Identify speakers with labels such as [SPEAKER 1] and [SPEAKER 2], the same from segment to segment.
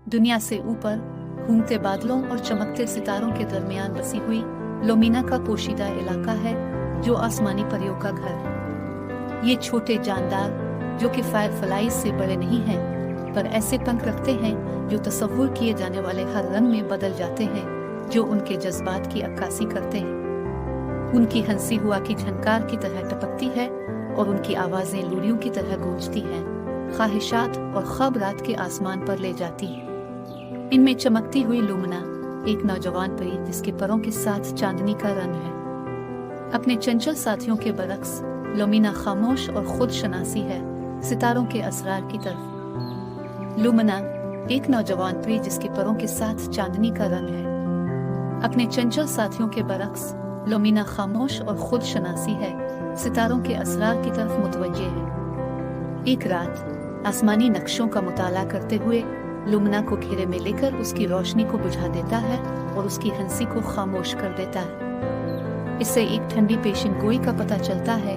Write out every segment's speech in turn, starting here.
[SPEAKER 1] दुनिया से ऊपर घूमते बादलों और चमकते सितारों के दरमियान बसी हुई लोमीना का पोशीदा इलाका है, जो आसमानी परियों का घर। ये छोटे जानदार जो कि फायरफ्लाइज से बड़े नहीं हैं, पर ऐसे पंख रखते हैं जो तस्वुर किए जाने वाले हर रंग में बदल जाते हैं, जो उनके जज्बात की अक्कासी करते हैं। उनकी हंसी हुआ की झनकार की तरह टपकती है और उनकी आवाजें लूरियों की तरह गूंजती हैं, ख्वाहिशात और ख्वाब रात के आसमान पर ले जाती हैं। इनमें चमकती हुई लुमना एक नौजवान परी जिसके परों के साथ चांदनी का रंग है। अपने चंचल साथियों के बरक्स लोमीना खामोश और खुद शनासी है, सितारों के असरार की तरफ। लुमना एक नौजवान परी जिसके परों के साथ चांदनी का रंग है। अपने चंचल साथियों के बरक्स लोमीना खामोश और खुद शनासी है, सितारों के असरार की तरफ मुतवज्जे है। एक रात आसमानी नक्शों का मुताला करते हुए लुमना को घेरे में लेकर उसकी रोशनी को बुझा देता है और उसकी हंसी को खामोश कर देता है। इससे एक ठंडी पेशिनगोई का पता चलता है।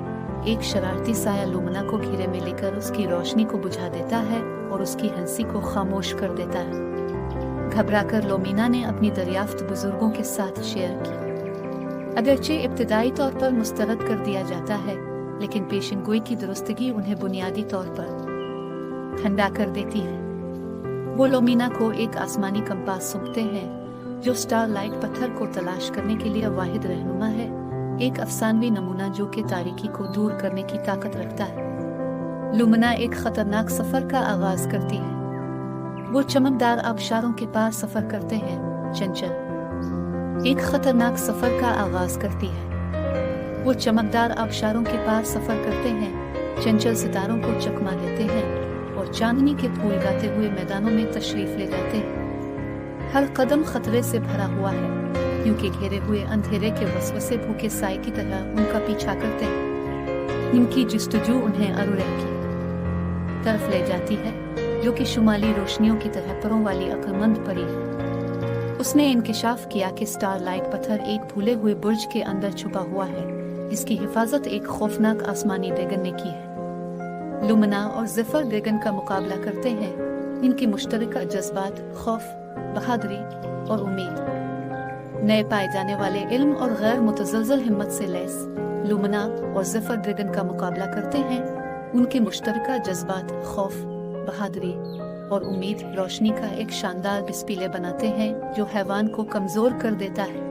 [SPEAKER 1] एक शरारती साया लुमना को घेरे में लेकर उसकी रोशनी को बुझा देता है और उसकी हंसी को खामोश कर देता है। घबराकर लोमीना ने अपनी दरियाफ्त बुजुर्गों के साथ शेयर की। अगरचे इब्तिदाई तौर पर मुस्तरद कर दिया जाता है, लेकिन पेशिनगोई की दुरुस्तगी उन्हें बुनियादी तौर पर ठंडा कर देती है। वो लोमीना को एक आसमानी कंपास सौंपते हैं, जो स्टारलाइट पत्थर को तलाश करने के लिए वाहिद रहनुमा है, एक अफसानवी नमूना जो कि तारीकी को दूर करने की ताकत रखता है। लुमना एक खतरनाक सफर का आगाज करती है। वो चमकदार आबशारों के पार सफर करते हैं, चंचल एक खतरनाक सफर का आगाज करती है। वो चमकदार आबशारों के पार सफर करते हैं, चंचल सितारों को चकमा लेते हैं और चांदनी के फूल गाते हुए मैदानों में तशरीफ ले जाते हैं। हर कदम खतरे से भरा हुआ है, क्योंकि घेरे हुए अंधेरे के वसवसे भूखे साए की तरह उनका पीछा करते हैं। इनकी जुस्तजू उन्हें अरुणा की तरफ ले जाती है, जो कि शुमाली रोशनियों की तरह परों वाली अक्लमंद परी है। उसने इंकिशाफ किया कि स्टारलाइट पत्थर एक भूले हुए बुर्ज के अंदर छुपा हुआ है, जिसकी हिफाजत एक खौफनाक आसमानी ड्रैगन ने की है। लुमना और ज़फर ड्रैगन का मुकाबला करते हैं। इनके मुश्तरका जज्बात खौफ, बहादुरी और उम्मीद। नए पाए जाने वाले इल्म और गैर मुतज़लज़ल हिम्मत से लैस लुमना और ज़फर ड्रैगन का मुकाबला करते हैं। उनके मुश्तरका जज्बात खौफ, बहादुरी और उम्मीद रोशनी का एक शानदार डिस्प्ले बनाते हैं, जो हैवान को कमज़ोर कर देता है।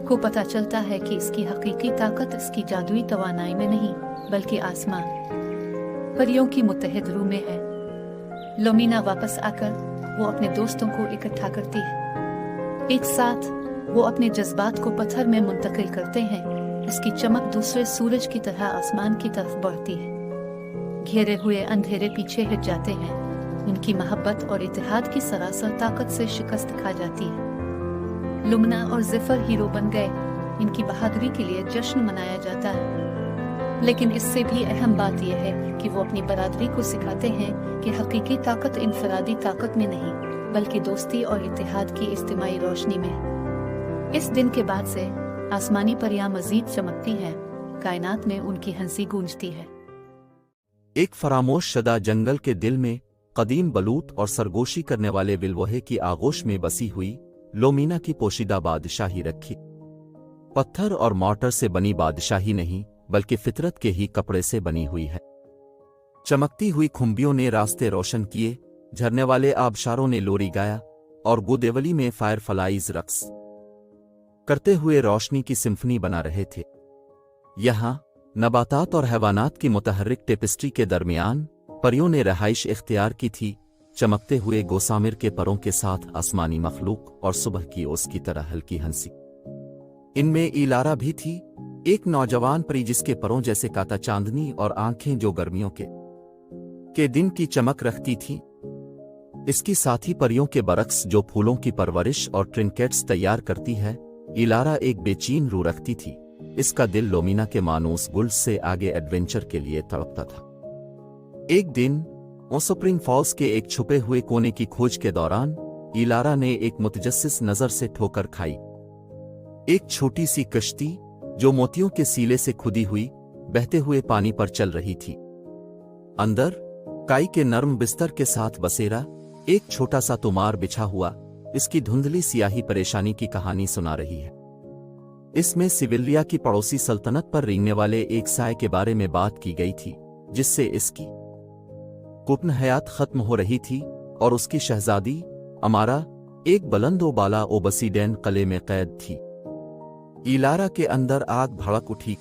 [SPEAKER 1] को पता चलता है कि इसकी हकीकी ताकत इसकी जादुई तवानाई में नहीं, बल्कि आसमान परियों की मुत्तहिद रूह में है। लोमीना वापस आकर वो अपने दोस्तों को इकट्ठा करती है। एक साथ वो अपने जज्बात को पत्थर में मुंतकिल करते हैं। इसकी चमक दूसरे सूरज की तरह आसमान की तरफ बढ़ती है। घेरे हुए अंधेरे पीछे हट जाते हैं। उनकी मोहब्बत और इत्तेहाद की सरासर ताकत से शिकस्त खा जाती है। लुमना और ज़फर हीरो बन गए। इनकी बहादुरी के लिए जश्न मनाया जाता है, लेकिन इससे भी अहम बात यह है कि वो अपनी बरादरी को सिखाते हैं कि हकीकी ताकत इनफरादी ताकत में नहीं, बल्कि दोस्ती और इत्तेहाद की इज्तिमाई रोशनी में। इस दिन के बाद से आसमानी परियां मजीद चमकती हैं, कायनात में उनकी हंसी गूंजती है।
[SPEAKER 2] एक फरामोश शदा जंगल के दिल में कदीम बलूत और सरगोशी करने वाले बिलवहे की आगोश में बसी हुई लोमीना की पोशीदा बादशाही रखी। पत्थर और मोर्टर से बनी बादशाही नहीं, बल्कि फितरत के ही कपड़े से बनी हुई है। चमकती हुई खुम्बियों ने रास्ते रोशन किए, झरने वाले आबशारों ने लोरी गाया और गुदेवली में फायरफ्लाइज रक्स करते हुए रोशनी की सिम्फनी बना रहे थे। यहाँ नबातात और हैवानात की मुतहर्रिक टेपिस्ट्री के दरमियान परियों ने रहाइश इख्तियार की थी, चमकते हुए गोसामिर के परों के साथ आसमानी मखलूक और सुबह की ओस की तरह हल्की हंसी। इनमें इलारा भी थी, एक नौजवान परी जिसके परों जैसे काता चांदनी और आंखें जो गर्मियों के दिन की चमक रखती थीं। इसकी साथी परियों के बरक्स जो फूलों की परवरिश और ट्रिंकेट्स तैयार करती है। इलारा एक बेचैन रूह रखती थी। इसका दिल लोमीना के मानूस गुल से आगे एडवेंचर के लिए तड़पता था। एक दिन ओसोप्रिंग फॉल्स के एक छुपे हुए कोने की खोज के दौरान इलारा ने एक मुतजस्सिस नजर से ठोकर खाई। एक छोटी सी कश्ती जो मोतियों के सीले से खुदी हुई बहते हुए पानी पर चल रही थी। अंदर काई के नर्म बिस्तर के साथ बसेरा एक छोटा सा तुमार बिछा हुआ इसकी धुंधली सियाही परेशानी की कहानी सुना रही है। इसमें सिविलिया की पड़ोसी सल्तनत पर रेंगने वाले एक साय के बारे में बात की गई थी, जिससे इसकी कुप्न हयात खत्म हो रही थी और उसकी शहजादी अमारा एक बुलंद बाला ओबसीडेन किले में कैद थी। इलारा के अंदर आग भड़क उठी।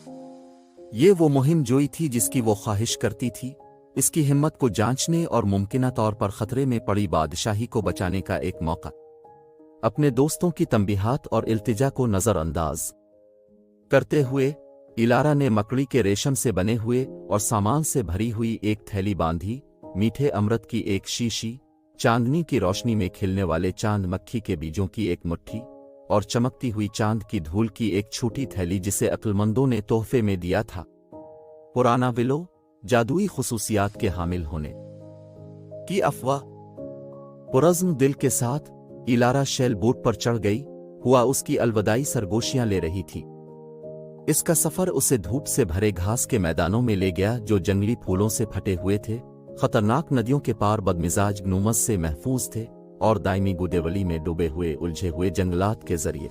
[SPEAKER 2] ये वो मुहिम जोई थी जिसकी वो ख्वाहिश करती थी, इसकी हिम्मत को जांचने और मुमकिना तौर पर खतरे में पड़ी बादशाही को बचाने का एक मौका। अपने दोस्तों की तंबीहात और इल्तिजा को नजरअंदाज करते हुए इलारा ने मकड़ी के रेशम से बने हुए और सामान से भरी हुई एक थैली बांधी, मीठे अमृत की एक शीशी, चांदनी की रोशनी में खिलने वाले चांद मक्खी के बीजों की एक मुट्ठी और चमकती हुई चांद की धूल की एक छोटी थैली जिसे अक्लमंदों ने तोहफे में दिया था। पुराना विलो जादुई खुसूसियात के हामिल होने की अफवाह। पुरज़्म दिल के साथ इलारा शेल बोट पर चढ़ गई हुआ उसकी अलविदाई सरगोशियां ले रही थी। इसका सफर उसे धूप से भरे घास के मैदानों में ले गया जो जंगली फूलों से फटे हुए थे, खतरनाक नदियों के पार बदमिजाज गनूमस से महफूज थे और दायमी गुदेवली में डूबे हुए उलझे हुए जंगलात के जरिए।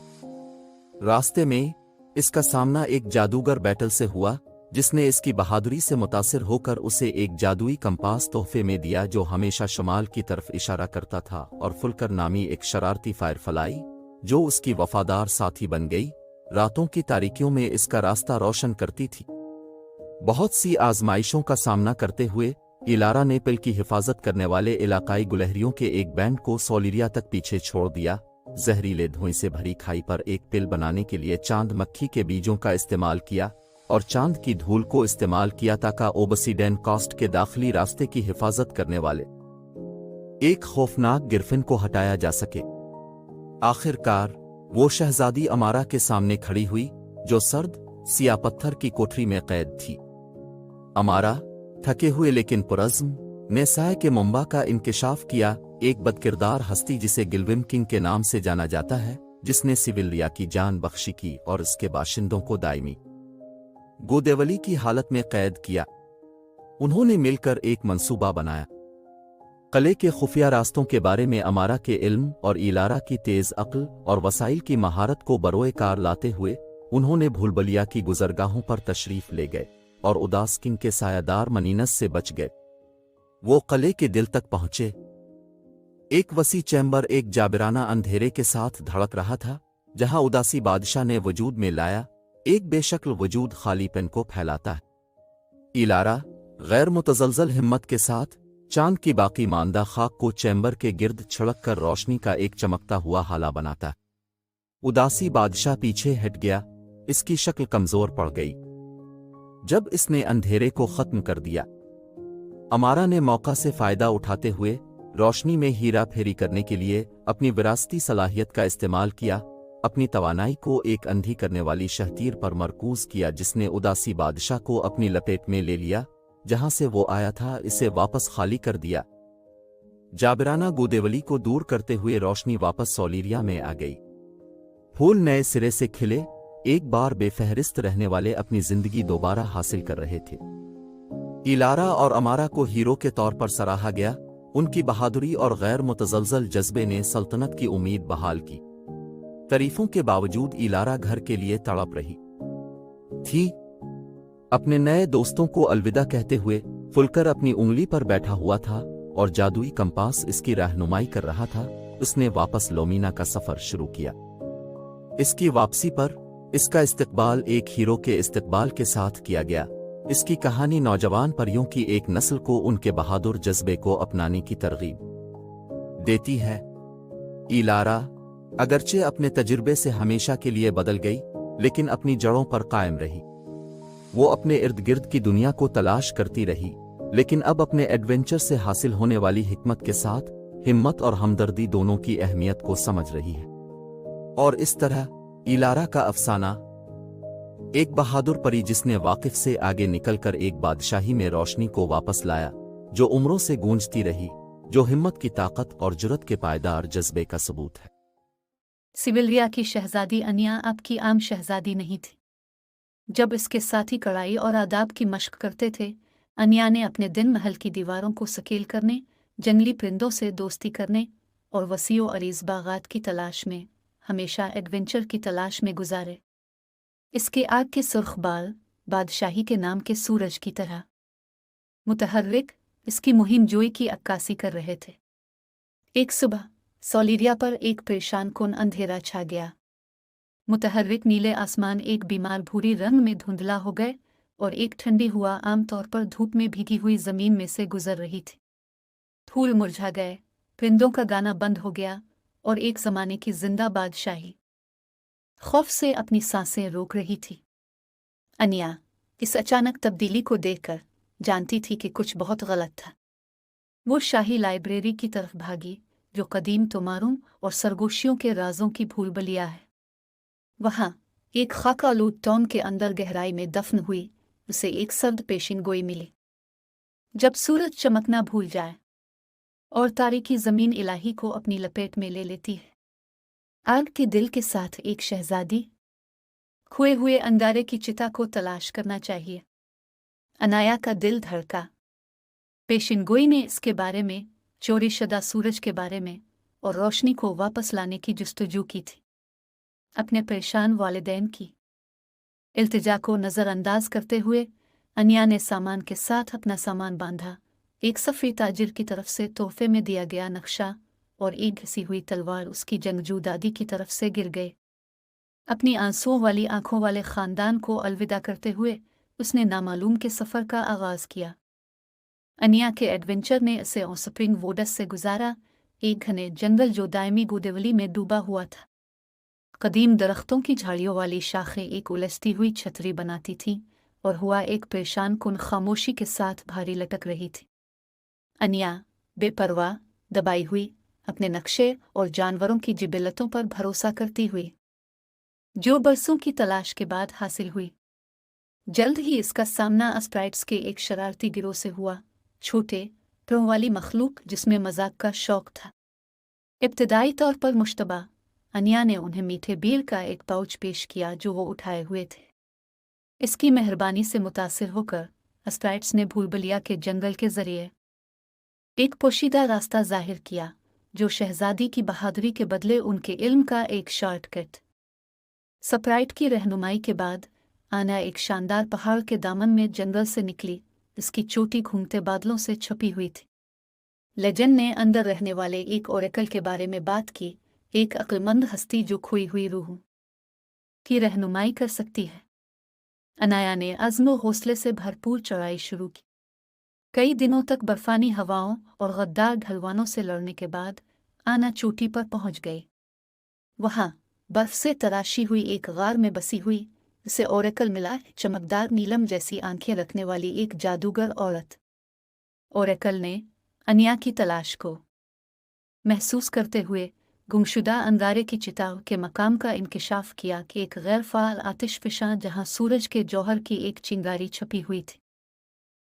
[SPEAKER 2] रास्ते में इसका सामना एक जादूगर बैटल से हुआ जिसने इसकी बहादुरी से मुतासिर होकर उसे एक जादुई कंपास तोहफे में दिया जो हमेशा शुमाल की तरफ इशारा करता था, और फुलकर नामी एक शरारती फायरफ्लाई जो उसकी वफादार साथी बन गई, रातों की तारीकियों में इसका रास्ता रोशन करती थी। बहुत सी आजमाइशों का सामना करते हुए इलारा ने पिल की हिफाजत करने वाले इलाकाई गुलहरियों के एक बैंड को सोलिरिया तक पीछे छोड़ दिया। जहरीले धुएं से भरी खाई पर एक पिल बनाने के लिए चांद मक्खी के बीजों का इस्तेमाल किया और चांद की धूल को इस्तेमाल किया ताकि ओबसीडेन कॉस्ट के दाखिली रास्ते की हिफाजत करने वाले एक खौफनाक गिरफिन को हटाया जा सके। आखिरकार वो शहजादी अमारा के सामने खड़ी हुई जो सर्द सिया पत्थर की कोठरी में कैद थी। अमारा थके हुए लेकिन पुरज़्म ने साय के मुंबा का इंकिशाफ किया, एक बदकिरदार हस्ती जिसे गिलविम किंग के नाम से जाना जाता है, जिसने सिविलिया की जान बख्शी की और इसके बाशिंदों को दायमी गोदेवली की हालत में कैद किया। उन्होंने मिलकर एक मंसूबा बनाया। किले के खुफिया रास्तों के बारे में अमारा के इल्म और इलारा की तेज अक्ल और वसाइल की महारत को बरोए कार लाते हुए उन्होंने भूलबलिया की गुजरगाहों पर तशरीफ ले गए और उदास किंग के सायादार मनीनस से बच गए। वो किले के दिल तक पहुंचे। एक वसी चैम्बर एक जाबिराना अंधेरे के साथ धड़क रहा था, जहां उदासी बादशाह ने वजूद में लाया एक बेशक्ल वजूद खालीपन को फैलाता है। इलारा गैर मुतजलजल हिम्मत के साथ चांद की बाकी मानदा खाक को चैम्बर के गिर्द छिड़क कर रोशनी का एक चमकता हुआ हाला बनाता। उदासी बादशाह पीछे हट गया, इसकी शक्ल कमजोर पड़ गई। जब इसने अंधेरे को खत्म कर दिया, अमारा ने मौका से फायदा उठाते हुए रोशनी में हीरा फेरी करने के लिए अपनी विरासती सलाहियत का इस्तेमाल किया। अपनी तवानाई को एक अंधी करने वाली शहतीर पर मरकूज किया जिसने उदासी बादशाह को अपनी लपेट में ले लिया। जहां से वो आया था इसे वापस खाली कर दिया। जाबिराना गोदेवली को दूर करते हुए रोशनी वापस सोलिरिया में आ गई। फूल नए सिरे से खिले, एक बार बेफहरिस्त रहने वाले अपनी जिंदगी दोबारा हासिल कर रहे थे। इलारा और अमारा को हीरो के तौर पर सराहा गया। उनकी बहादुरी और गैर मुतजलजल जज्बे ने सल्तनत की उम्मीद बहाल की। तारीफों के बावजूद इलारा घर के लिए तड़प रही थी। अपने नए दोस्तों को अलविदा कहते हुए फुलकर अपनी उंगली पर बैठा हुआ था और जादुई कंपास इसकी रहनुमाई कर रहा था। उसने वापस लोमीना का सफर शुरू किया। इसकी वापसी पर इसका इस्तकबाल एक हीरो के इस्तकबाल के साथ किया गया। इसकी कहानी नौजवान परियों की एक नस्ल को उनके बहादुर जज्बे को अपनाने की तरगीब देती है। इलारा अगरचे अपने तजुर्बे से हमेशा के लिए बदल गई, लेकिन अपनी जड़ों पर कायम रही। वो अपने इर्द गिर्द की दुनिया को तलाश करती रही, लेकिन अब अपने एडवेंचर से हासिल होने वाली हिकमत के साथ हिम्मत और हमदर्दी दोनों की अहमियत को समझ रही है। और इस तरह इलारा का अफसाना एक बहादुर परी जिसने वाकिफ से आगे निकलकर एक बादशाही में रोशनी को वापस लाया, जो उम्रों से गूंजती रही, जो हिम्मत की ताकत और जुर्रत के पायदार जज्बे का सबूत है।
[SPEAKER 1] सिविलिया की शहजादी अनिया अब की आम शहजादी नहीं थी। जब इसके साथी कड़ाई और आदाब की मशक करते थे, अनिया ने अपने दिन महल की दीवारों को सकेल करने, जंगली परिंदों से दोस्ती करने और वसीओ अरीज बागात की तलाश में हमेशा एडवेंचर की तलाश में गुजारे। इसके आग के सुर्ख बाल बादशाही के नाम के सूरज की तरह मुतहर्रिक इसकी मुहिम जोई की अक्कासी कर रहे थे। एक सुबह सोलिरिया पर एक परेशान कुन अंधेरा छा गया। मुतहर्रिक नीले आसमान एक बीमार भूरी रंग में धुंधला हो गए और एक ठंडी हुआ आमतौर पर धूप में भीगी हुई जमीन में से गुजर रही थी। फूल मुरझा गए, परिंदों का गाना बंद हो गया और एक जमाने की जिंदा बादशाही खौफ से अपनी सांसें रोक रही थी। अनिया इस अचानक तब्दीली को देखकर जानती थी कि कुछ बहुत गलत था। वो शाही लाइब्रेरी की तरफ भागी जो कदीम तोमारों और सरगोशियों के राजों की भूलभुलैया है। वहां एक खाकालूद टॉम के अंदर गहराई में दफन हुई उसे एक सर्द पेशिन गोई मिली। जब सूरज चमकना भूल जाए और तारीकी जमीन इलाही को अपनी लपेट में ले लेती है, आग के दिल के साथ एक शहजादी खोए हुए अंगारे की चिता को तलाश करना चाहिए। अनाया का दिल धड़का। पेशिनगोई ने इसके बारे में, चोरी शुदा सूरज के बारे में और रोशनी को वापस लाने की जुस्तजू की थी। अपने परेशान वालिदैन की इल्तिजा को नज़रअंदाज करते हुए अनिया ने सामान के साथ अपना सामान बांधा। एक सफ़ी ताजिर की तरफ से तोहफे में दिया गया नक्शा और एक घिसी हुई तलवार उसकी जंगजू दादी की तरफ से गिर गए। अपनी आंसुओं वाली आंखों वाले ख़ानदान को अलविदा करते हुए उसने नामालूम के सफ़र का आगाज़ किया। अनिया के एडवेंचर ने इसे स्प्रिंग वोडस से गुजारा, एक घने जंगल जो दायमी गोदेवली में डूबा हुआ था। कदीम दरख्तों की झाड़ियों वाली शाखें एक उलझती हुई छतरी बनाती थीं और हुआ एक परेशान कुन खामोशी के साथ भारी लटक रही थी। अनिया बेपरवाह दबाई हुई अपने नक्शे और जानवरों की जिबिलतों पर भरोसा करती हुई, जो बरसों की तलाश के बाद हासिल हुई। जल्द ही इसका सामना स्प्राइट्स के एक शरारती गिरोह से हुआ, छोटे प्रों वाली मखलूक जिसमें मजाक का शौक था। इब्तदाई तौर पर मुश्तबा अनिया ने उन्हें मीठे बीर का एक पाउच पेश किया जो वो उठाए हुए थे। इसकी मेहरबानी से मुतासिर होकर स्प्राइट्स ने भूलभुलैया के जंगल के जरिए एक पोशीदा रास्ता जाहिर किया जो शहजादी की बहादुरी के बदले उनके इल्म का एक शॉर्टकट। स्प्राइट की रहनुमाई के बाद आना एक शानदार पहाड़ के दामन में जंगल से निकली। इसकी चोटी घूमते बादलों से छपी हुई थी। लेजेंड ने अंदर रहने वाले एक ओरेकल के बारे में बात की, एक अक्लमंद हस्ती जो खोई हुई रूह की रहनुमाई कर सकती है। अनाया ने अज़्म हौसले से भरपूर चढ़ाई शुरू की। कई दिनों तक बर्फानी हवाओं और गद्दार ढलवानों से लड़ने के बाद आना चोटी पर पहुंच गई। वहां बर्फ से तराशी हुई एक गार में बसी हुई इसे ओरेकल मिला, चमकदार नीलम जैसी आंखें रखने वाली एक जादूगर औरत। ओरेकल ने अनिया की तलाश को महसूस करते हुए गुमशुदा अंगारे की चिता के मकाम का इंकिशाफ किया कि एक गैर फ़ाल आतिशफ़िशां जहां सूरज के जौहर की एक चिंगारी छपी हुई थी।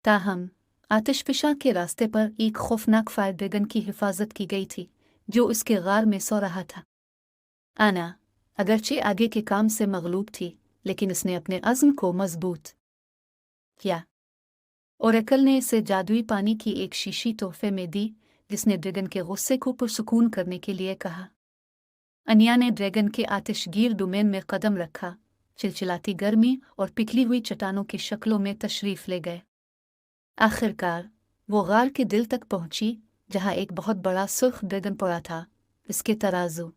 [SPEAKER 1] ताहम आतिशफ़िशां के रास्ते पर एक खौफनाक फायर ड्रैगन की हिफाजत की गई थी जो उसके गार में सो रहा था। आना अगरचे आगे के काम से मगलूब थी, लेकिन उसने अपने अज़्म को मजबूत किया। ओरेकल ने इसे जादुई पानी की एक शीशी तोहफे में दी जिसने ड्रैगन के गुस्से को पुरसुकून करने के लिए कहा। अनिया ने ड्रैगन के आतिशगीर डोमेन में कदम रखा, चिलचिलाती गर्मी और पिघली हुई चट्टानों की शक्लों में तशरीफ ले गए। आखिरकार वो गार के दिल तक पहुंची जहां एक बहुत बड़ा सुर्ख ड्रैगन पड़ा था। इसके तराजू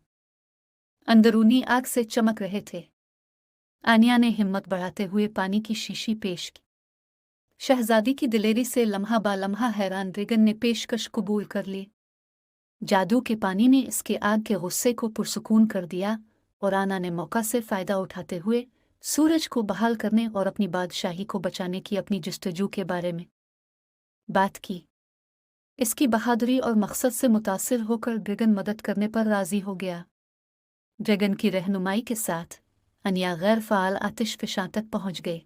[SPEAKER 1] अंदरूनी आग से चमक रहे थे। आनिया ने हिम्मत बढ़ाते हुए पानी की शीशी पेश की। शहजादी की दिलेरी से लम्हा बा लम्हा हैरान ड्रैगन ने पेशकश कबूल कर ली। जादू के पानी ने इसके आग के गुस्से को पुरसुकून कर दिया और आना ने मौका से फ़ायदा उठाते हुए सूरज को बहाल करने और अपनी बादशाही को बचाने की अपनी जस्तजू के बारे में बात की। इसकी बहादुरी और मकसद से मुतासिर होकर ड्रैगन मदद करने पर राज़ी हो गया। ड्रैगन की रहनुमाई के साथ अनिया गैर फ़ाल आतिशफ़िशां तक पहुंच गई।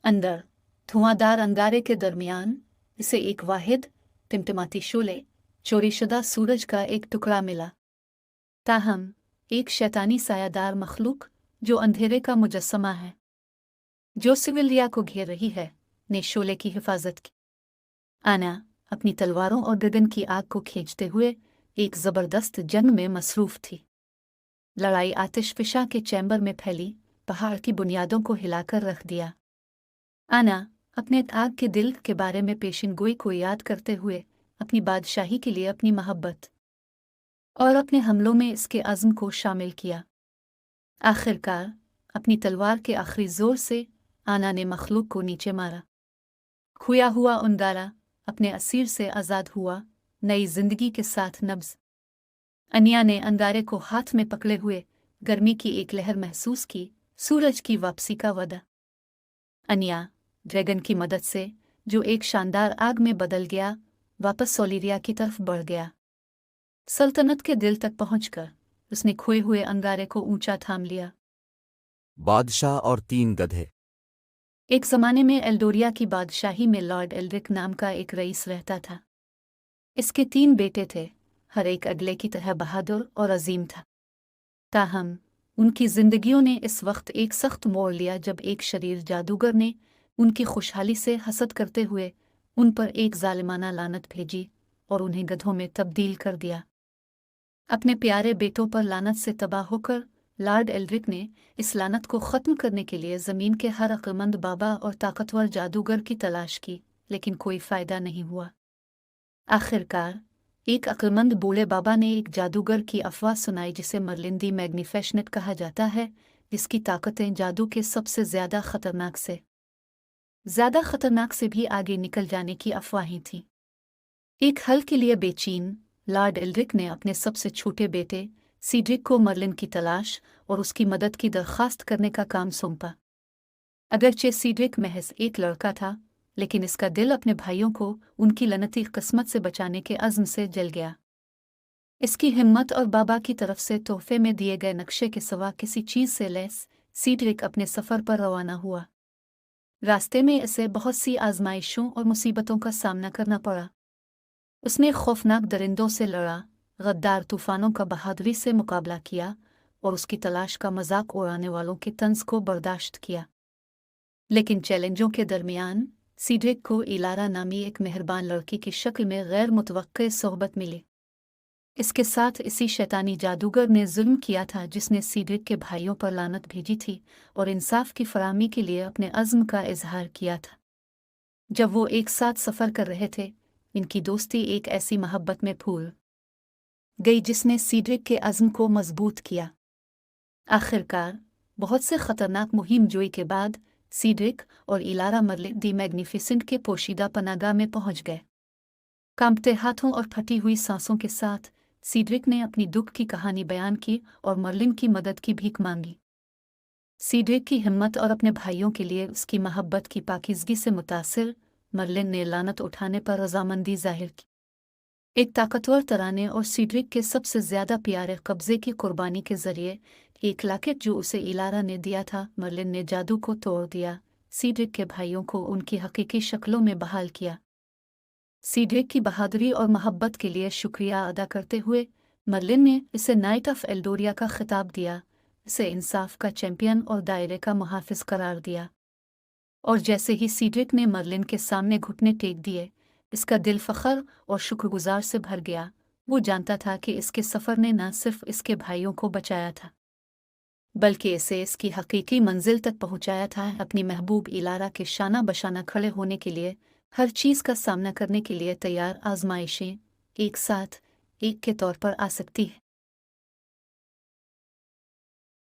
[SPEAKER 1] अंदर धुआंधार अंगारे के दरमियान इसे एक वाहिद टिमटिमाती शोले चोरीशुदा सूरज का एक टुकड़ा मिला। ताहम एक शैतानी सायादार मखलूक जो अंधेरे का मुजस्समा है, जो सिविलिया को घेर रही है, ने शोले की हिफाजत की। आना अपनी तलवारों और गगन की आग को खींचते हुए एक जबरदस्त जंग में मसरूफ थी। लड़ाई आतिशफिशा के चैम्बर में फैली, पहाड़ की बुनियादों को हिलाकर रख दिया। आना अपने आग के दिल के बारे में पेशिन गोई को याद करते हुए अपनी बादशाही के लिए अपनी मोहब्बत और अपने हमलों में इसके अज़्म को शामिल किया। आखिरकार अपनी तलवार के आखिरी जोर से आना ने मखलूक को नीचे मारा। खोया हुआ अंगारा अपने असीर से आज़ाद हुआ, नई जिंदगी के साथ नब्ज। अनिया ने अंगारे को हाथ में पकड़े हुए गर्मी की एक लहर महसूस की, सूरज की वापसी का वदा। अनिया ड्रैगन की मदद से, जो एक शानदार आग में बदल गया, वापस सोलिरिया की तरफ बढ़ गया। सल्तनत के दिल तक पहुंचकर उसने खोए हुए अंगारे को ऊंचा थाम लिया।
[SPEAKER 2] बादशाह और 3 गधे।
[SPEAKER 1] एक जमाने में एल्डोरिया की बादशाही में लॉर्ड एल्ड्रिक नाम का एक रईस रहता था। इसके 3 बेटे थे, हर एक अगले की तरह बहादुर और अजीम था। ताहम उनकी जिंदगियों ने इस वक्त एक सख्त मोड़ लिया जब एक शरीर जादूगर ने उनकी खुशहाली से हसद करते हुए उन पर एक जालिमाना लानत भेजी और उन्हें गधों में तब्दील कर दिया। अपने प्यारे बेटों पर लानत से तबाह होकर लॉर्ड एल्ड्रिक ने इस लानत को ख़त्म करने के लिए ज़मीन के हर अक्लमंद बाबा और ताकतवर जादूगर की तलाश की, लेकिन कोई फ़ायदा नहीं हुआ। आखिरकार एक अक्लमंद बूढ़े बाबा ने एक जादूगर की अफवाह सुनाई जिसे मर्लिन दी मैग्निफिसेंट कहा जाता है, जिसकी ताकतें जादू के सबसे ज़्यादा खतरनाक से भी आगे निकल जाने की अफवाहें थीं। एक हल के लिए बेचैन लॉर्ड एल्ड्रिक ने अपने सबसे छोटे बेटे सीड्रिक को मर्लिन की तलाश और उसकी मदद की दरख्वास्त करने का काम सौंपा। अगरचे सीड्रिक महज एक लड़का था, लेकिन इसका दिल अपने भाइयों को उनकी लनती किस्मत से बचाने के अज़्म से जल गया। इसकी हिम्मत और बाबा की तरफ से तोहफे में दिए गए नक्शे के सिवा किसी चीज़ से लैस सीड्रिक अपने सफ़र पर रवाना हुआ। रास्ते में इसे बहुत सी आजमाइशों और मुसीबतों का सामना करना पड़ा। उसने खौफनाक दरिंदों से लड़ा, गद्दार तूफ़ानों का बहादुरी से मुकाबला किया और उसकी तलाश का मजाक उड़ाने वालों के तंज को बर्दाश्त किया। लेकिन चैलेंजों के दरमियान सीड्रिक को इलारा नामी एक मेहरबान लड़की की शक्ल में गैर मुतवक्के सोहबत मिली। इसके साथ इसी शैतानी जादूगर ने जुल्म किया था जिसने सीड्रिक के भाइयों पर लानत भेजी थी और इंसाफ की फराहमी के लिए अपने अज़्म का इजहार किया था। जब वो एक साथ सफ़र कर रहे थे, इनकी दोस्ती एक ऐसी मोहब्बत में फूल गई जिसने सीड्रिक के अज़्म को मजबूत किया। आखिरकार बहुत से खतरनाक मुहिम जोई के बाद सीड्रिक और इलारा मर्लिन दी मैग्निफिसेंट के पोशीदा पनागाह में पहुंच गए। कांपते हाथों और फटी हुई सांसों के साथ सीड्रिक ने अपनी दुख की कहानी बयान की और मर्लिन की मदद की भीख मांगी। सीड्रिक की हिम्मत और अपने भाइयों के लिए उसकी मोहब्बत की पाकीज़गी से मुतासिर मर्लिन ने लानत उठाने पर रजामंदी जाहिर की। एक ताकतवर तराने और सीड्रिक के सबसे ज़्यादा प्यारे कब्ज़े की कुर्बानी के ज़रिए एक लाकेट जो उसे इलारा ने दिया था, मर्लिन ने जादू को तोड़ दिया, सीड्रिक के भाइयों को उनकी हकीकी शक्लों में बहाल किया। सीड्रिक की बहादुरी और मोहब्बत के लिए शुक्रिया अदा करते हुए मर्लिन ने इसे नाइट ऑफ एल्डोरिया का खिताब दिया, इसे इंसाफ का चैंपियन और दायरे का मुहाफिज करार दिया। और जैसे ही सीड्रिक ने मर्लिन के सामने घुटने टेक दिए, इसका दिल फ़ख्र और शुक्रगुजार से भर गया। वो जानता था कि इसके सफ़र ने न सिर्फ इसके भाइयों को बचाया था, बल्कि इसे इसकी हकीकी मंजिल तक पहुंचाया था। अपनी महबूब इलारा के शाना बशाना खड़े होने के लिए, हर चीज़ का सामना करने के लिए तैयार आजमाइशें एक साथ एक के तौर पर आ सकती है।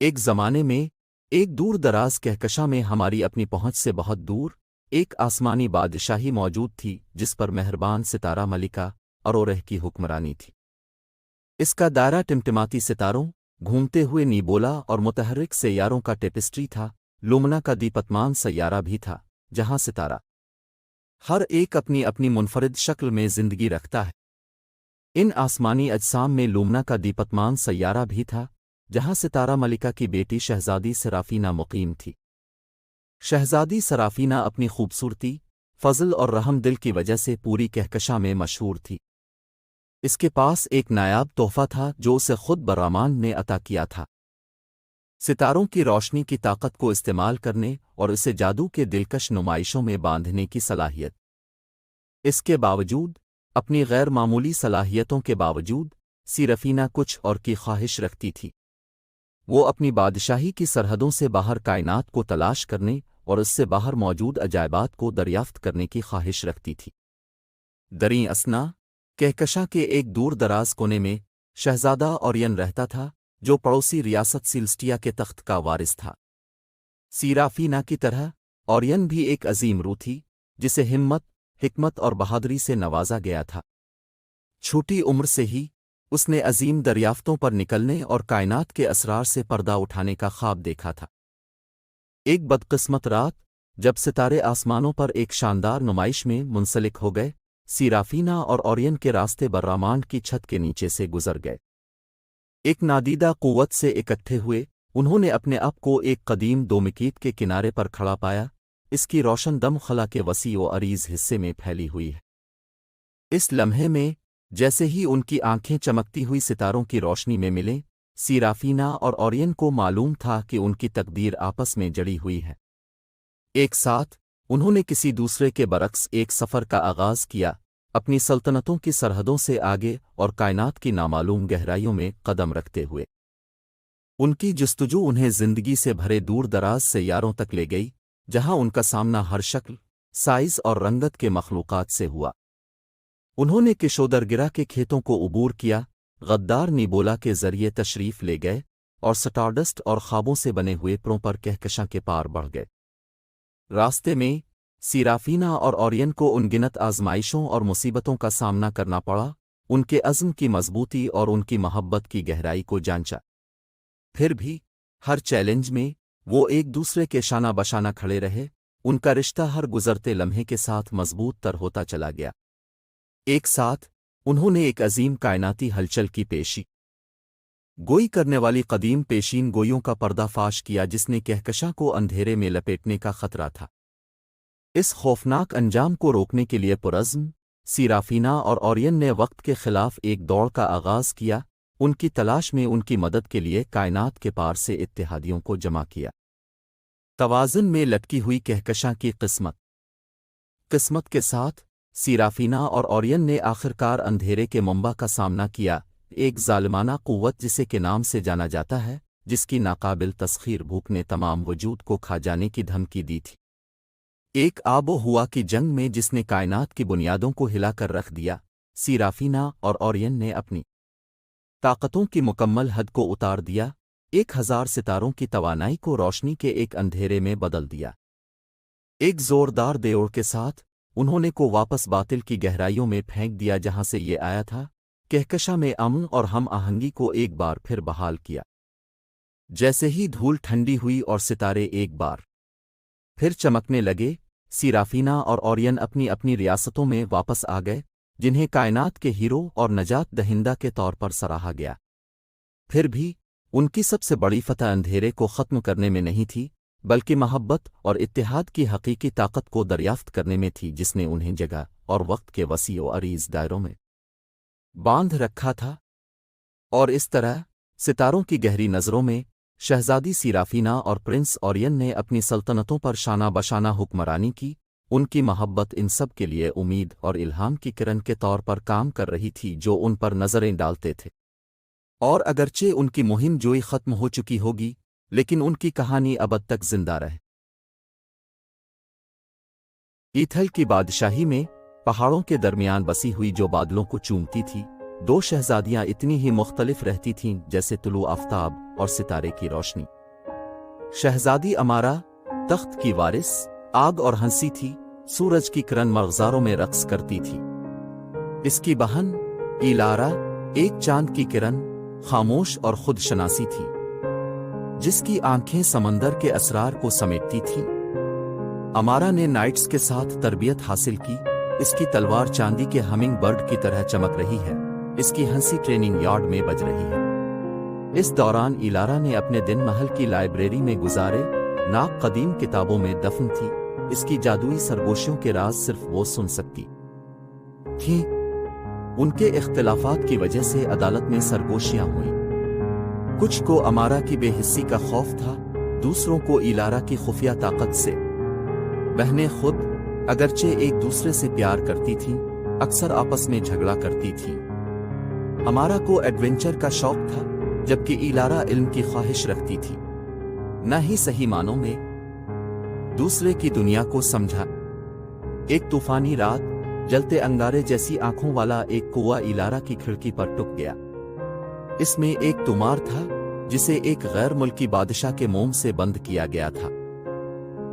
[SPEAKER 2] एक ज़माने में, एक दूर दराज कहकशां में हमारी अपनी पहुंच से बहुत दूर एक आसमानी बादशाही मौजूद थी जिस पर मेहरबान सितारा मलिका अरोरह की हुक्मरानी थी। इसका दायरा टिमटिमाती सितारों, घूमते हुए नीबोला और मुतहर्रिक सैयारों का टेपिस्ट्री था। लुमना का दीपतमान सैयारा भी था, जहां सितारा हर एक अपनी अपनी मुनफरिद शक्ल में जिंदगी रखता है। इन आसमानी अजसाम में लुमना का दीपतमान सैयारा भी था, जहां सितारा मलिका की बेटी शहजादी सराफीना मुकीम थी। शहजादी सराफीना अपनी खूबसूरती, फजल और रहम दिल की वजह से पूरी कहकशां में मशहूर थी। इसके पास एक नायाब तोहफा था जो उसे खुद बर्रामान ने अता किया था, सितारों की रोशनी की ताकत को इस्तेमाल करने और इसे जादू के दिलकश नुमाइशों में बांधने की सलाहियत। इसके बावजूद اپنی غیر معمولی صلاحیتوں کے باوجود سیرافینا کچھ اور کی خواہش رکھتی تھی۔ وہ اپنی بادشاہی کی سرحدوں سے باہر کائنات کو تلاش کرنے اور اس سے باہر موجود عجائبات کو دریافت کرنے کی خواہش رکھتی تھی۔ دریں اثنا کہکشاں کے ایک دور دراز کونے میں شہزادہ اورین رہتا تھا، جو پڑوسی ریاست سیلسٹیا کے تخت کا وارث تھا۔ سیرافینا کی طرح اورین بھی ایک عظیم روح تھی، جسے ہمت، حکمت اور بہادری سے نوازا گیا تھا۔ چھوٹی عمر سے ہی اس نے عظیم دریافتوں پر نکلنے اور کائنات کے اسرار سے پردہ اٹھانے کا خواب دیکھا تھا۔ ایک بدقسمت رات، جب ستارے آسمانوں پر ایک شاندار نمائش میں منسلک ہو گئے، سیرافینا اور اورین کے راستے برامانڈ کی چھت کے نیچے سے گزر گئے۔ ایک نادیدہ قوت سے اکٹھے ہوئے، انہوں نے اپنے آپ کو ایک قدیم دومکیت کے کنارے پر کھڑا پایا، اس کی روشن دم خلا کے وسیع و عریض حصے میں پھیلی ہوئی ہے۔ اس لمحے میں جیسے ہی ان کی آنکھیں چمکتی ہوئی ستاروں کی روشنی میں ملیں، سیرافینا اور اورین کو معلوم تھا کہ ان کی تقدیر آپس میں جڑی ہوئی ہے۔ ایک ساتھ انہوں نے کسی دوسرے کے برعکس ایک سفر کا آغاز کیا، اپنی سلطنتوں کی سرحدوں سے آگے اور کائنات کی نامعلوم گہرائیوں میں قدم رکھتے ہوئے۔ ان کی جستجو انہیں زندگی سے بھرے دور دراز سیاروں تک لے گئی، جہاں ان کا سامنا ہر شکل، سائز اور رنگت کے مخلوقات سے ہوا۔ انہوں نے کشودرگرہ کے کھیتوں کو عبور کیا، غدار نیبولا کے ذریعے تشریف لے گئے اور سٹارڈسٹ اور خوابوں سے بنے ہوئے پروں پر کہکشاں کے پار بڑھ گئے۔ راستے میں سیرافینا اور اورین کو ان گنت آزمائشوں اور مصیبتوں کا سامنا کرنا پڑا، ان کے عزم کی مضبوطی اور ان کی محبت کی گہرائی کو جانچا۔ پھر بھی ہر چیلنج میں وہ ایک دوسرے کے شانہ بشانہ کھڑے رہے، ان کا رشتہ ہر گزرتے لمحے کے ساتھ مضبوط تر ہوتا چلا گیا۔ ایک ساتھ انہوں نے ایک عظیم کائناتی ہلچل کی پیشی گوئی کرنے والی قدیم پیشین گوئیوں کا پردہ فاش کیا، جس نے کہکشاں کو اندھیرے میں لپیٹنے کا خطرہ تھا۔ اس خوفناک انجام کو روکنے کے لیے پرعزم سیرافینا اور اورین نے وقت کے خلاف ایک دوڑ کا آغاز کیا، ان کی تلاش میں ان کی مدد کے لیے کائنات کے پار سے اتحادیوں کو جمع کیا۔ توازن میں لٹکی ہوئی کہکشاں کی قسمت کے ساتھ سیرافینا اور اورین نے آخرکار اندھیرے کے منبع کا سامنا کیا، ایک ظالمانہ قوت جسے کے نام سے جانا جاتا ہے، جس کی ناقابل تسخیر بھوک نے تمام وجود کو کھا جانے کی دھمکی دی تھی۔ ایک آب و ہوا کی جنگ میں جس نے کائنات کی بنیادوں کو ہلا کر رکھ دیا، سیرافینا اور اورین نے اپنی طاقتوں کی مکمل حد کو اتار دیا، 1000 ستاروں کی توانائی کو روشنی کے ایک اندھیرے میں بدل دیا۔ ایک زوردار دیوڑ کے ساتھ انہوں نے کو واپس باطل کی گہرائیوں میں پھینک دیا، جہاں سے یہ آیا تھا، کہکشاں میں امن اور ہم آہنگی کو ایک بار پھر بحال کیا۔ جیسے ہی دھول ٹھنڈی ہوئی اور ستارے ایک بار پھر چمکنے لگے، سیرافینا اور اورین اپنی اپنی ریاستوں میں واپس آ گئے، جنہیں کائنات کے ہیرو اور نجات دہندہ کے طور پر سراہا گیا۔ پھر بھی ان کی سب سے بڑی فتح اندھیرے کو ختم کرنے میں نہیں تھی، بلکہ محبت اور اتحاد کی حقیقی طاقت کو دریافت کرنے میں تھی، جس نے انہیں جگہ اور وقت کے وسیع و عریض دائروں میں باندھ رکھا تھا۔ اور اس طرح ستاروں کی گہری نظروں میں شہزادی سیرافینا اور پرنس اورین نے اپنی سلطنتوں پر شانہ بشانہ حکمرانی کی۔ ان کی محبت ان سب کے لیے امید اور الہام کی کرن کے طور پر کام کر رہی تھی، جو ان پر نظریں ڈالتے تھے۔ اور اگرچہ ان کی مہم جوئی ختم ہو چکی ہوگی، لیکن ان کی کہانی ابد تک زندہ رہے۔ ایتھل کی بادشاہی میں پہاڑوں کے درمیان بسی ہوئی جو بادلوں کو چومتی تھی، 2 شہزادیاں اتنی ہی مختلف رہتی تھیں جیسے طلوع آفتاب اور ستارے کی روشنی۔ شہزادی امارا تخت کی وارث آگ اور ہنسی تھی، سورج کی کرن مغزاروں میں رقص کرتی تھی۔ اس کی بہن ایلارا ایک چاند کی کرن، خاموش اور خود شناسی تھی، جس کی آنکھیں سمندر کے اسرار کو سمیٹتی تھیں۔ امارا نے نائٹس کے ساتھ تربیت حاصل کی، اس کی تلوار چاندی کے ہمنگ برڈ کی طرح چمک رہی ہے، اس کی ہنسی ٹریننگ یارڈ میں بج رہی ہے۔ اس دوران ایلارا نے اپنے دن محل کی لائبریری میں گزارے، ناک قدیم کتابوں میں دفن تھی، اس کی جادوئی سرگوشیوں کے راز صرف وہ سن سکتی تھیں۔ ان کے اختلافات کی وجہ سے عدالت میں سرگوشیاں ہوئیں۔ کچھ کو امارا کی بے حسی کا خوف تھا، دوسروں کو ایلارا کی خفیہ طاقت سے۔ بہنیں خود اگرچہ ایک دوسرے سے پیار کرتی تھیں، अक्सर आपस में झगड़ा करती थी। अमारा को एडवेंचर का शौक था, जबकि इलारा इल्म की ख्वाहिश रखती थी, न ही सही मानों में दूसरे की दुनिया को समझा। एक तूफानी रात, जलते अंगारे जैसी आंखों वाला एक कुआं इलारा की खिड़की पर टुक गया। इसमें एक तुमार था जिसे एक गैर मुल्की बादशाह के मोम से बंद किया गया था।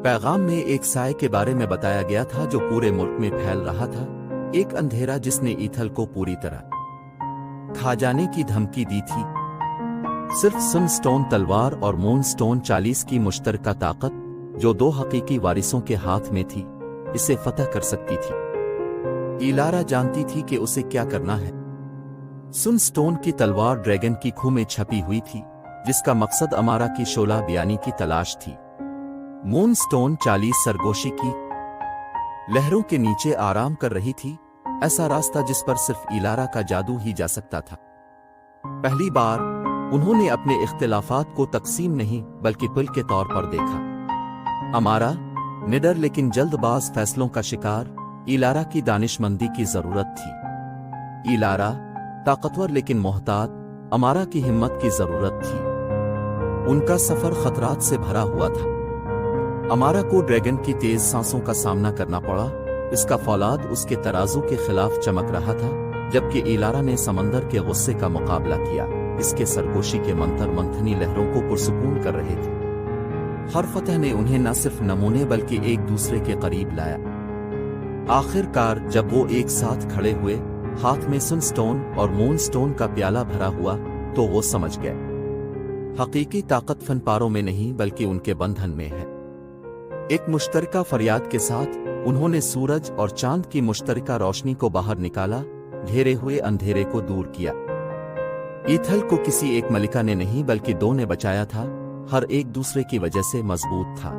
[SPEAKER 2] पैगाम में एक साए के बारे में बताया गया था जो पूरे मुल्क में फैल रहा था, एक अंधेरा जिसने ईथल को पूरी तरह खा जाने की धमकी दी थी। सिर्फ सनस्टोन तलवार और मूनस्टोन 40 की मुश्तरका ताकत, जो दो हकीकी वारिसों के हाथ में थी, इसे फतह कर सकती थी। इलारा जानती थी कि उसे क्या करना है। सनस्टोन की तलवार ड्रैगन की खूह में छपी हुई थी, जिसका मकसद अमारा की शोला बयानी की तलाश थी। मूनस्टोन 40 सरगोशी की लहरों के नीचे आराम कर रही थी, ऐसा रास्ता जिस पर सिर्फ इलारा का जादू ही जा सकता था। पहली बार उन्होंने अपने इख्तिलाफात को तकसीम नहीं बल्कि पुल के तौर पर देखा। अमारा निडर लेकिन जल्दबाज फैसलों का शिकार, इलारा की दानिशमंदी की जरूरत थी। इलारा ताकतवर लेकिन मोहतात, अमारा की हिम्मत की जरूरत थी। उनका सफर खतरात से भरा हुआ था। अमारा को ड्रैगन की तेज सांसों का सामना करना पड़ा। इसका फौलाद उसके तराजू के खिलाफ चमक रहा था, जबकि इलारा ने समंदर के गुस्से का मुकाबला किया। इसके सरगोशी के मंतर मंथनी लहरों को पुरसुकून कर रहे थे। हर फतह ने उन्हें न सिर्फ नमूने बल्कि एक दूसरे के करीब लाया। आखिरकार जब वो एक साथ खड़े हुए, हाथ में सनस्टोन और मूनस्टोन का प्याला भरा हुआ, तो वो समझ गए हकीकी ताकत फनपारों में नहीं बल्कि उनके बंधन में है। एक मुश्तरका फरियाद के साथ उन्होंने सूरज और चांद की मुश्तरका रोशनी को बाहर निकाला, घेरे हुए अंधेरे को दूर किया। ईथल को किसी एक मलिका ने नहीं बल्कि दो ने बचाया था। हर एक दूसरे की वजह से मजबूत था।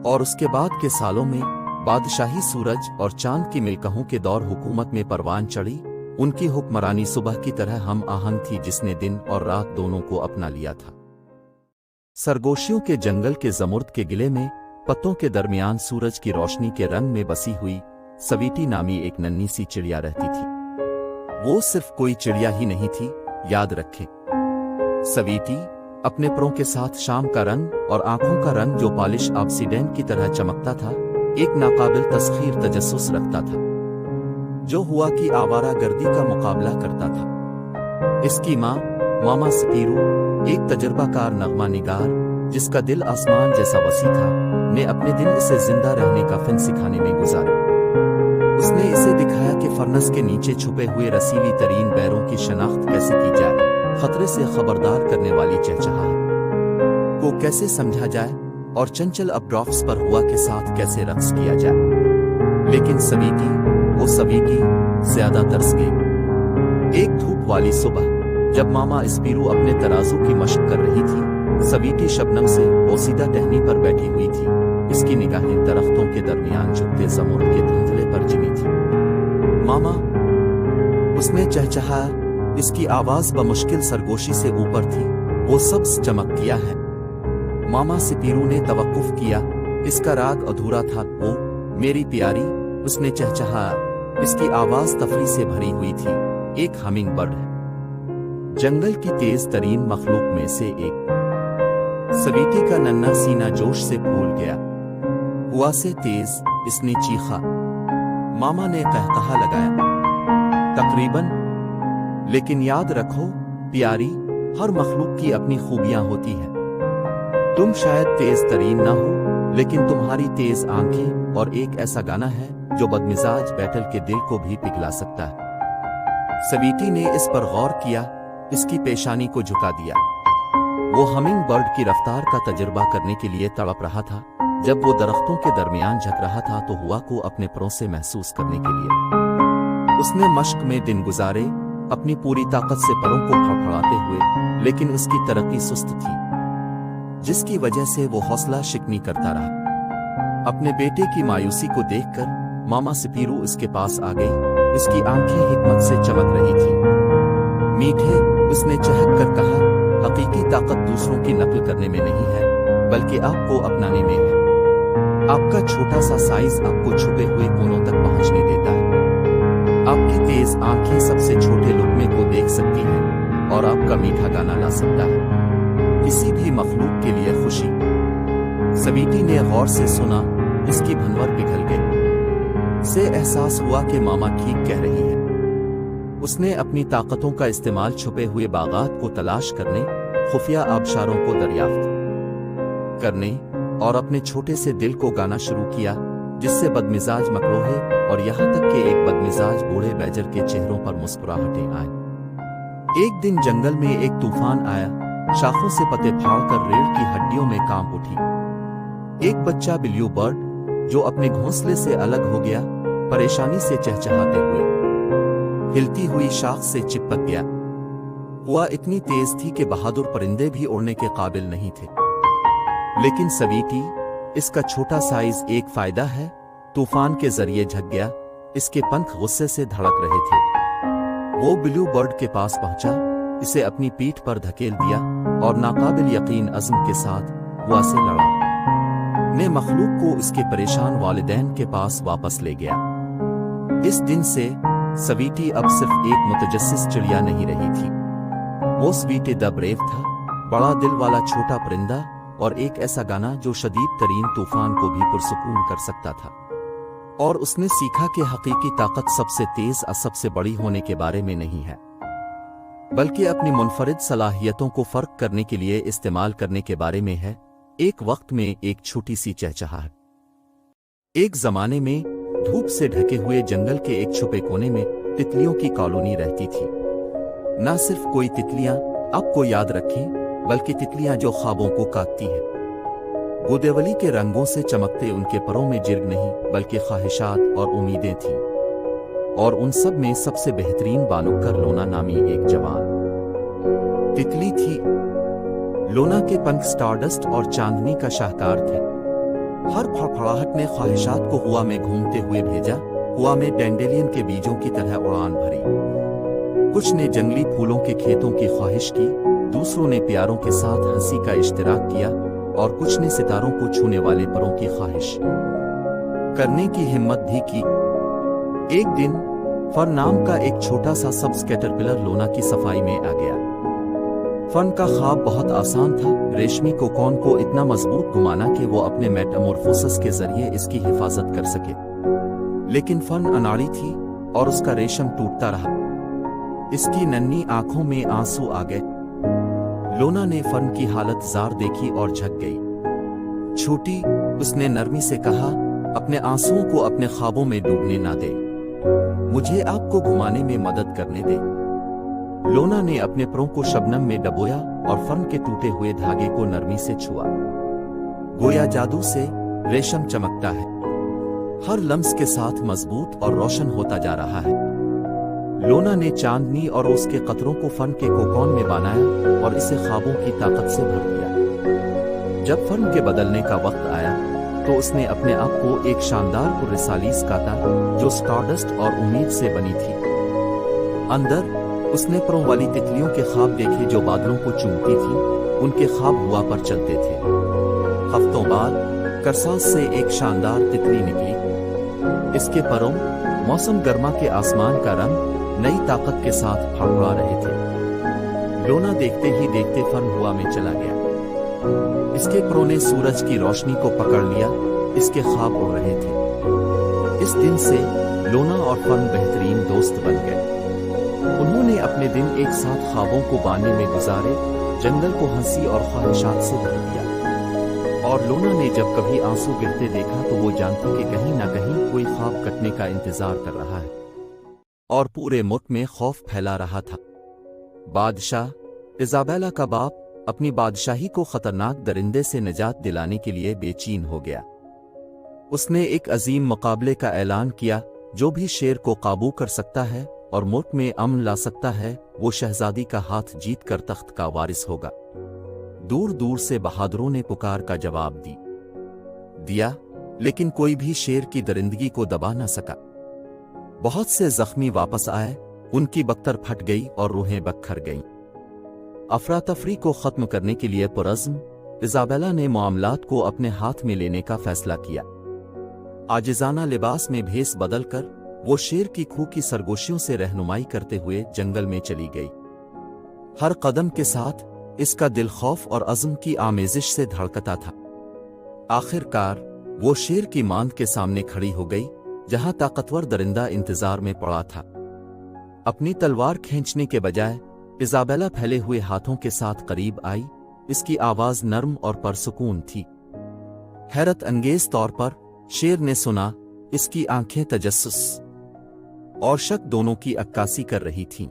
[SPEAKER 2] और उसके बाद के सालों में बादशाही सूरज और चांद की मिल्कहों के दौर हुकूमत में परवान चढ़ी। उनकी हुक्मरानी सुबह की तरह हम आहंग थी, जिसने दिन और रात दोनों को अपना लिया था। सरगोशियों के जंगल के जमुर्द के गिले में पत्तों के दरमियान सूरज की रोशनी के रंग में बसी हुई सवीटी नामी एक नन्ही सी चिड़िया रहती थी। वो सिर्फ कोई चिड़िया ही नहीं थी, याद रखें। सवीटी अपने परों के साथ शाम का रंग और आंखों का रंग जो पॉलिश ऑब्सीडेन की तरह चमकता था, एक नाकाबिल तस्खीर तजस्सुस रखता था, जो हुआ की आवारा गर्दी का मुकाबला करता था। इसकी माँ मामा स्पीरू, एक तजर्बाकार नगमा निगार जिसका दिल आसमान जैसा वसी था, ने अपने दिन इसे जिंदा रहने का फन सिखाने में गुजारे। उसने इसे दिखाया कि फर्नस के नीचे छुपे हुए रसीली तरीन बैरों की शनाख्त कैसे की जाए, खतरे से खबरदार करने वाली चहचहाहट को कैसे समझा जाए और चंचल अपड्रॉफ्ट्स पर हुआ के साथ कैसे रक्स किया जाए। लेकिन वो सवीटी ज्यादा तरस गई। एक धूप वाली सुबह जब मामा स्पीरू अपने तराजू की मशक कर रही थी, सवीटी शबनम से पोसीदा टहनी पर बैठी हुई थी। इसकी निगाहें दरख्तों के दरमियान झुकते जमुर्द के धुंधले पर जिमी थी। मामा, उसने चहचहाया। इसकी आवाज बमुश्किल सरगोशी से ऊपर थी। वो सब्ज चमक किया है। मामा स्पीरू ने तवक्कुफ किया। इसका राग अधूरा था। वो मेरी प्यारी, उसने चहचहाया। इसकी आवाज तफरी से भरी हुई थी। एक हमिंग बर्ड है, जंगल की तेज तरीन मखलूक में से एक। सवीटी का नन्हा सीना जोश से फूल गया। हुआ से तेज इसने चीखा। मामा ने कहकहा लगाया, तकरीबन। लेकिन याद रखो प्यारी, हर मखलूक की अपनी खूबियां होती हैं। तुम शायद तेज तरीन ना हो, लेकिन तुम्हारी तेज आंखें और एक ऐसा गाना है जो बदमिजाज बैटल के दिल को भी पिघला सकता है। सवीटी ने इस पर गौर किया, इसकी पेशानी को झुका दिया। वो हमिंग बर्ड की रफ्तार का तजुर्बा करने के लिए तड़प रहा था। जब वो दरख्तों के दरमियान झक रहा था तो हुआ को अपने परों से महसूस करने के लिए उसने मश्क में दिन गुजारे, अपनी पूरी ताकत से परों को फड़फड़ाते हुए। लेकिन उसकी तरक्की सुस्त थी, जिसकी वजह से वो हौसला शिकनी करता रहा। अपने बेटे की मायूसी को देखकर मामा स्पीरू इसके पास आ गई। इसकी आंखें हिकमत से चमक रही थी। मीठे, उसने चहक कर कहा, हकीकी ताकत दूसरों की नकल करने में नहीं है, बल्कि आपको अपनाने में है। आपका छोटा सा साइज आपको छुपे हुए कोनों तक पहुंचने देता है। आपकी तेज आंखें सबसे छोटे लुकमे को देख सकती हैं और आपका मीठा गाना ला सकता है किसी भी मखलूक के लिए खुशी। स्वीटी ने गौर से सुना, इसकी भनवर पिघल गई। से एहसास हुआ कि मामा ठीक कह रही है। उसने अपनी ताकतों का इस्तेमाल छुपे हुए बागात को तलाश करने, खुफिया आबशारों को दरियाफ्त करने और अपने छोटे से दिल को गाना शुरू किया, जिससे बदमिजाज मकरोहे और यहाँ तक कि एक बदमिजाज बूढ़े बैजर के चेहरों पर मुस्कुराहटें आईं। एक दिन जंगल में एक तूफान आया, शाखों से पत्ते फाड़कर रीढ़ की हड्डियों में कांप उठी। एक बच्चा ब्लू बर्ड, जो अपने घोंसले से अलग हो गया, परेशानी से चहचहाते हुए हिलती हुई शाख से चिपक गया। हवा इतनी तेज थी कि बहादुर परिंदे भी उड़ने के काबिल नहीं थे। लेकिन स्वीटी, इसका छोटा साइज एक फायदा है, तूफान के जरिए झक गया। इसके पंख गुस्से से धड़क रहे थे। वो ब्लू बर्ड के पास पहुंचा, इसे अपनी पीठ पर धकेल दिया और नाकाबिल यकीन अज़्म के साथ हवा से लड़ा। ने मखलूक को उसके परेशान वालिदैन के पास वापस ले गया। इस दिन से स्वीटी अब सिर्फ एक मुतजस्सिस चिड़िया नहीं रही थी। वो स्वीटी द ब्रेव था, बड़ा दिल वाला छोटा परिंदा, और एक ऐसा गाना जो शदीद तरीन तूफान को भी पुरसुकून कर सकता था। और उसने सीखा कि हकीकी ताकत सबसे तेज और सबसे बड़ी होने के बारे में नहीं है, बल्कि अपनी मुनफरिद सलाहियतों को फर्क करने के लिए इस्तेमाल करने के बारे में है। एक वक्त में एक छोटी सी चहचहाहट। एक जमाने में धूप से ढके हुए जंगल के एक छुपे कोने में तितलियों की कॉलोनी रहती थी। न सिर्फ कोई तितलियां आपको याद रखें, बल्कि तितलियां जो ख्वाबों को काटती हैं। गोदेवली के रंगों से चमकते उनके परों में जिर्ग नहीं, बल्कि ख्वाहिशात और उम्मीदें थीं। और उन सब में सबसे बेहतरीन बानुक्कर लोना नामी एक जवान तितली थी। लोना के पंख स्टारडस्ट और चांदनी का शाहकार थे। हर फड़फड़ाहट ने ख्वाहिशात को हवा में घूमते हुए भेजा। हवा में डैंडेलियन के बीजों की तरह उड़ान भरी। कुछ ने जंगली फूलों के खेतों की ख्वाहिश की, दूसरों ने प्यारों के साथ हंसी का इश्तिराक किया, और कुछ ने सितारों को छूने वाले परों की ख्वाहिश करने की हिम्मत भी की। एक दिन फन नाम का एक छोटा सा सब्ज कैटरपिलर लोना की सफाई में आ गया। फन का ख्वाब बहुत आसान था, रेशमी कोकोन को इतना मजबूत घुमाना कि वो अपने मेटामॉर्फोसिस के जरिए इसकी हिफाजत कर सके। लेकिन फन अनाड़ी थी और उसका रेशम टूटता रहा। इसकी नन्ही आंखों में आंसू आ गए। लोना ने फन की हालत जार देखी और झक गई। छोटी, उसने नरमी से कहा, अपने आंसुओं को अपने ख्वाबों में डूबने ना दे, मुझे आपको घुमाने में मदद करने दे। लोना ने अपने परों को शबनम में डबोया और फन के टूटे हुए धागे को नरमी से छुआ। गोया जादू से रेशम चमकता है, हर लम्स के साथ मजबूत और रोशन होता जा रहा है। लोना ने चांदनी और उसके कतरों को फन के कोकोन में बनाया और इसे ख्वाबों की ताकत से भर दिया। जब फन के बदलने का वक्त आया, तो उसने अपने आप को एक शानदार पुररिसालीस काटा जो स्टारडस्ट और उम्मीद से बनी थी। अंदर उसने परों वाली तितलियों के ख्वाब देखे जो बादलों को चूमती थीं। उनके ख्वाब हवा पर चलते थे। हफ्तों बाद करसास से एक शानदार तितली निकली। इसके परों मौसम गर्मा के आसमान का रंग नई ताकत के साथ फड़फड़ा रहे थे। लोना देखते ही देखते फन हवा में चला गया। इसके परों ने सूरज की रोशनी को पकड़ लिया। इसके ख्वाब उड़ रहे थे। इस दिन से लोना और फन बेहतरीन दोस्त बन गए। उन्होंने अपने दिन एक साथ ख्वाबों को बांधने में गुजारे, जंगल को हंसी और ख्वाहिशात से भर दिया। और लोना ने जब कभी आंसू गिरते देखा तो वो जानती कि कहीं ना कहीं कोई ख्वाब कटने का इंतजार कर रहा है। और पूरे मुल्क में खौफ फैला रहा था। बादशाह इजाबेला का बाप अपनी बादशाही को खतरनाक दरिंदे से निजात दिलाने के लिए बेचैन हो गया। उसने एक अजीम मुकाबले का ऐलान किया। जो भी शेर को काबू कर सकता है और मुल्क में अमन ला सकता है, वो शहजादी का हाथ जीत कर तख्त का वारिस होगा। दूर दूर से बहादुरों ने पुकार का जवाब दिया, लेकिन कोई भी शेर की दरिंदगी को दबा न सका। बहुत से जख्मी वापस आए, उनकी बख्तर फट गई और रूहें बखर गईं। अफरा तफरी को खत्म करने के लिए पुरज़्म इजाबेला ने मामलात को अपने हाथ में लेने का फैसला किया। आजिज़ाना लिबास में भेस बदलकर वो शेर की खूह की सरगोशियों से रहनुमाई करते हुए जंगल में चली गई। हर कदम के साथ इसका दिल खौफ और अज़्म की आमेजिश से धड़कता था। आखिरकार वो शेर की मांद के सामने खड़ी हो गई, जहां ताकतवर दरिंदा इंतजार में पड़ा था। अपनी तलवार खींचने के बजाय इज़ाबेला फैले हुए हाथों के साथ करीब आई। इसकी आवाज नर्म और परसुकून थी। हैरत अंगेज तौर पर शेर ने सुना, इसकी आंखें तजस्सुस और शक दोनों की अक्कासी कर रही थीं।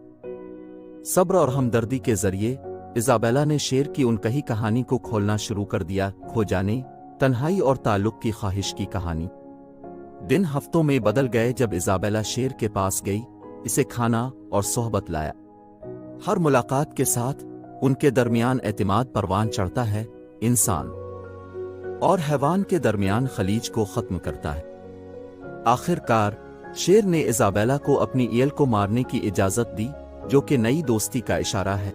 [SPEAKER 2] सब्र और हमदर्दी के जरिए इज़ाबेला ने शेर की उन कही कहानी को खोलना शुरू कर दिया। खो जाने, तन्हाई और ताल्लुक की ख्वाहिश की कहानी। दिन हफ्तों में बदल गए जब इज़ाबेला शेर के पास गई, इसे खाना और सोहबत लाया। हर मुलाकात के साथ उनके दरमियान एतमाद परवान चढ़ता है, इंसान और हैवान के दरमियान खलीज को खत्म करता है। आखिरकार शेर ने इज़ाबेला को अपनी ईयल को मारने की इजाजत दी, जो कि नई दोस्ती का इशारा है।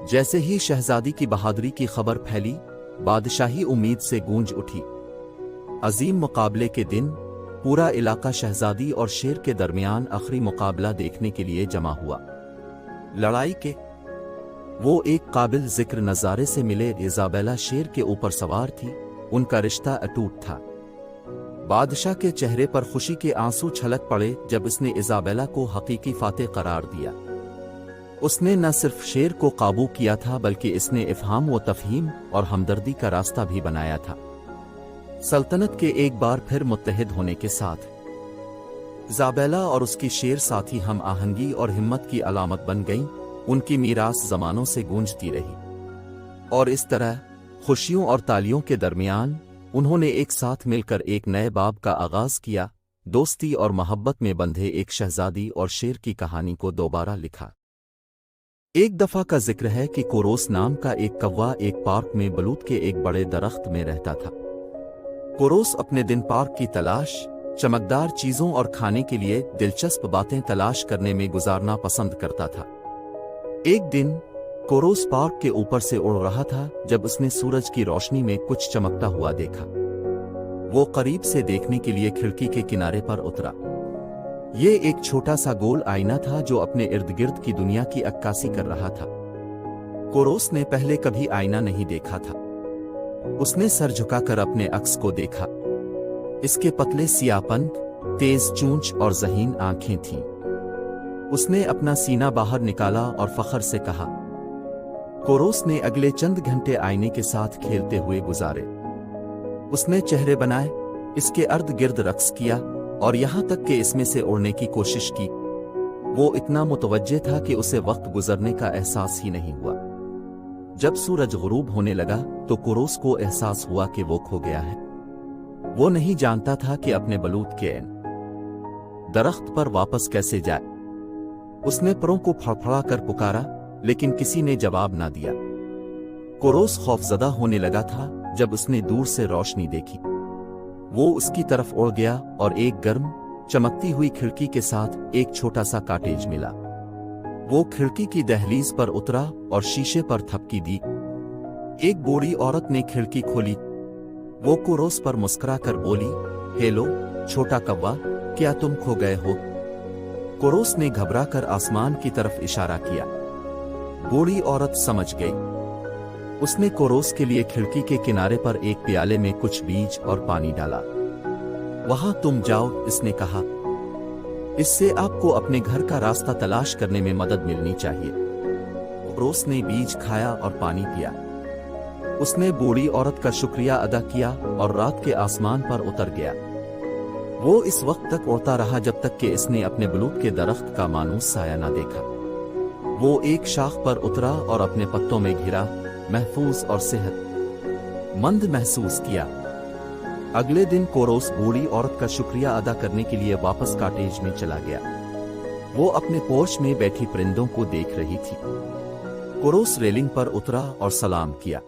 [SPEAKER 2] जैसे ही शहजादी की बहादुरी की खबर फैली, बादशाही उम्मीद से गूंज उठी। अजीम मुकाबले के दिन पूरा इलाका शहजादी और शेर के दरमियान आखिरी मुकाबला देखने के लिए जमा हुआ। लड़ाई के वो एक काबिल जिक्र नज़ारे से मिले। इज़ाबेला शेर के ऊपर सवार थी, उनका रिश्ता अटूट था। बादशाह के चेहरे पर खुशी के आंसू छलक पड़े जब इसने इज़ाबेला को हकीकी फातेह करार दिया। उसने न सिर्फ शेर को काबू किया था, बल्कि इसने इफ़हाम व तफ़हीम और हमदर्दी का रास्ता भी बनाया था। सल्तनत के एक बार फिर मुत्तहिद होने के साथ इज़ाबेला और उसकी शेर साथी हम आहंगी और हिम्मत की अलामत बन गईं। उनकी मीरास ज़मानों से गूंजती रही और इस तरह खुशियों और तालियों के दरमियान उन्होंने एक साथ मिलकर एक नए बाब का आगाज़ किया। दोस्ती और मोहब्बत में बंधे एक शहजादी और शेर की कहानी को दोबारा लिखा। एक दफ़ा का जिक्र है कि कोरोस नाम का एक कौवा एक पार्क में बलूत के एक बड़े दरख्त में रहता था। कोरोस अपने दिन पार्क की तलाश, चमकदार चीज़ों और खाने के लिए दिलचस्प बातें तलाश करने में गुजारना पसंद करता था। एक दिन कोरोस पार्क के ऊपर से उड़ रहा था जब उसने सूरज की रोशनी में कुछ चमकता हुआ देखा। वो करीब से देखने के लिए खिड़की के किनारे पर उतरा। ये एक छोटा सा गोल आईना था जो अपने इर्द गिर्द की दुनिया की अक्कासी कर रहा था। कोरोस ने पहले कभी आईना नहीं देखा था। उसने सर झुकाकर अपने अक्स को देखा। इसके पतले सियाह पंख, तेज चूंच और ज़हीन आंखें थीं। उसने अपना सीना बाहर निकाला और फख्र से कहा। कोरोस ने अगले चंद घंटे आईने के साथ खेलते हुए गुजारे। उसने चेहरे बनाए, इसके अर्द गिर्द रक्स किया और यहां तक कि इसमें से उड़ने की कोशिश की। वो इतना मुतवज्जे था कि उसे वक्त गुजरने का एहसास ही नहीं हुआ। जब सूरज गुरूब होने लगा तो कोरोस को एहसास हुआ कि वो खो गया है। वो नहीं जानता था कि अपने बलूत के दरख्त पर वापस कैसे जाए। उसने परों को फड़फड़ा कर पुकारा, लेकिन किसी ने जवाब ना दिया। कोरोस खौफजदा होने लगा था जब उसने दूर से रोशनी देखी। वो उसकी तरफ उड़ गया और एक गर्म, चमकती हुई खिड़की के साथ एक छोटा सा कॉटेज मिला। वो खिड़की की दहलीज पर उतरा और शीशे पर थपकी दी। एक बूढ़ी औरत ने खिड़की खोली। वो कोरोस पर मुस्कुरा कर बोली, हेलो छोटा कौवा, क्या तुम खो गए हो? कोरोस ने घबराकर आसमान की तरफ इशारा किया। बूढ़ी औरत समझ गई। उसने कोरोस के लिए खिड़की के किनारे पर एक प्याले में कुछ बीज और पानी डाला। वहां तुम जाओ, इसने कहा। इससे आपको अपने घर का रास्ता तलाश करने में मदद मिलनी चाहिए। कोरोस ने बीज खाया और पानी पिया। उसने बूढ़ी औरत का शुक्रिया अदा किया और रात के आसमान पर उतर गया। वो इस वक्त तक उड़ता रहा जब तक कि इसने अपने बलूत के दरख्त का मानूस साया न देखा। वो एक शाख पर उतरा और अपने पत्तों में घिरा, महफूज और सेहतमंद महसूस किया। अगले दिन कोरोस बूढ़ी औरत का शुक्रिया अदा करने के लिए वापस कॉटेज में चला गया। वो अपने पोर्च में बैठी परिंदों को देख रही थी। कोरोस रेलिंग पर उतरा और सलाम किया।